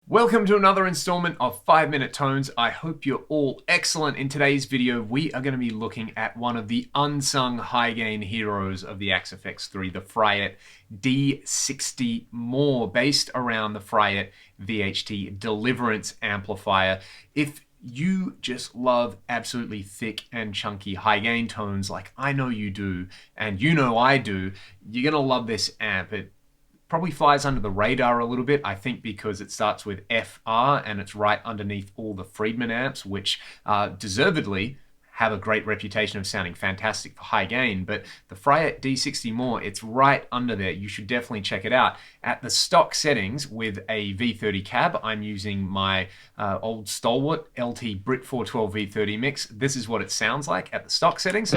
Welcome to another installment of 5-Minute Tones. I hope you're all excellent. In today's video, we are going to be looking at one of the unsung high gain heroes of the Axe FX3, the Fryette D60 More, based around the Fryette VHT Deliverance amplifier. If you just love absolutely thick and chunky high gain tones like I know you do, and you know I do, you're going to love this amp. It probably flies under the radar a little bit, I think, because it starts with FR and it's right underneath all the Friedman amps, which deservedly have a great reputation of sounding fantastic for high gain. But the Fryette D60 More, it's right under there. You should definitely check it out. At the stock settings with a V30 cab, I'm using my old stalwart LT Brit 412 V30 mix. This is what it sounds like at the stock settings.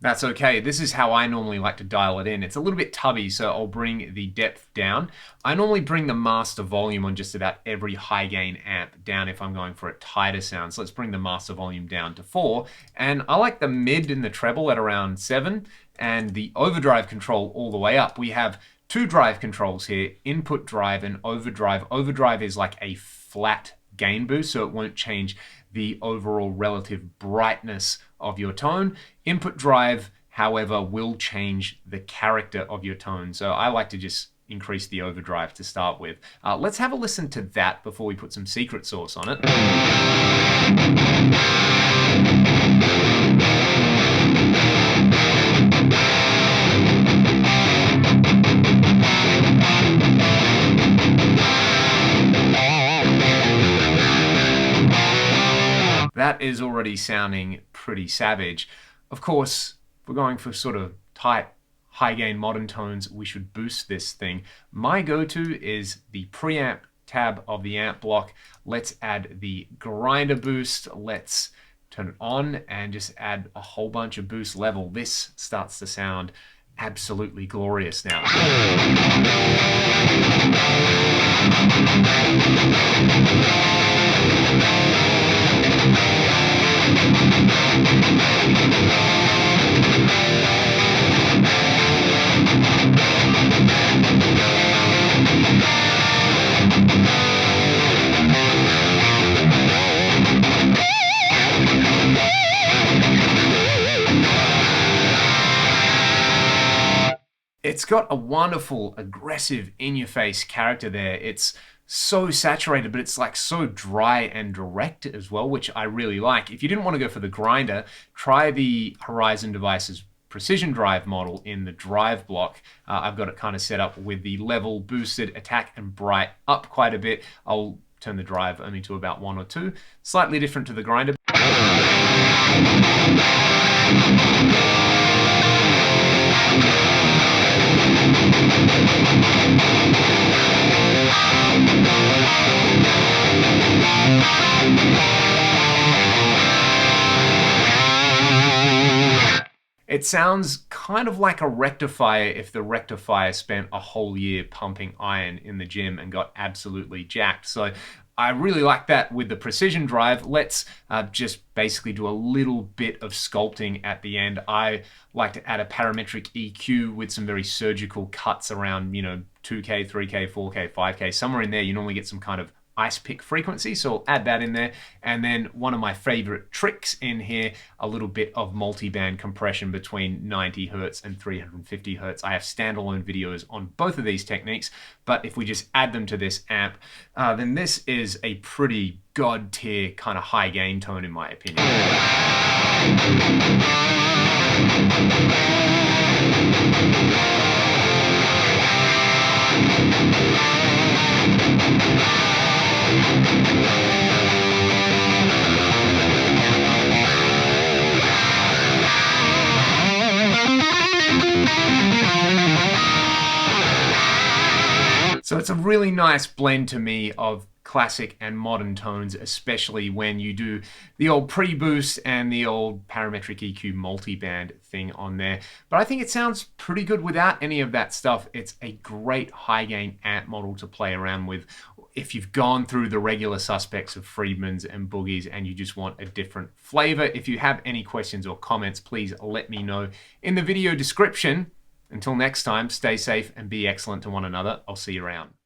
That's okay. This is how I normally like to dial it in. It's a little bit tubby, so I'll bring the depth down. I normally bring the master volume on just about every high gain amp down if I'm going for a tighter sound. So let's bring the master volume down to 4. And I like the mid and the treble at around 7 and the overdrive control all the way up. We have two drive controls here, input drive and overdrive. Overdrive is like a flat gain boost, so it won't change the overall relative brightness of your tone. Input drive, however, will change the character of your tone. So I like to just increase the overdrive to start with. Let's have a listen to that before we put some secret sauce on it. That is already sounding pretty savage. Of course, if we're going for sort of tight, high gain modern tones, we should boost this thing. My go-to is the preamp tab of the amp block. Let's add the grinder boost. Let's turn it on and just add a whole bunch of boost level. This starts to sound absolutely glorious now. It's got a wonderful, aggressive, in-your-face character there. It's so saturated, but it's like so dry and direct as well, which I really like. If you didn't want to go for the grinder, try the Horizon Devices Precision Drive model in the drive block. I've got it kind of set up with the level, boosted, attack, and bright up quite a bit. I'll turn the drive only to about 1 or 2. Slightly different to the grinder. It sounds kind of like a rectifier if the rectifier spent a whole year pumping iron in the gym and got absolutely jacked. So I really like that with the precision drive. Let's just basically do a little bit of sculpting at the end. I like to add a parametric EQ with some very surgical cuts around, 2K, 3K, 4K, 5K, somewhere in there. You normally get some kind of ice pick frequency, so I'll add that in there. And then one of my favorite tricks in here, a little bit of multi-band compression between 90 Hertz and 350 Hertz. I have standalone videos on both of these techniques, but if we just add them to this amp, then this is a pretty god tier kind of high gain tone in my opinion. So it's a really nice blend to me of classic and modern tones, especially when you do the old pre-boost and the old parametric EQ multi-band thing on there. But I think it sounds pretty good without any of that stuff. It's a great high gain amp model to play around with if you've gone through the regular suspects of Friedmans and Boogies and you just want a different flavor. If you have any questions or comments, please let me know in the video description. Until next time, stay safe and be excellent to one another. I'll see you around.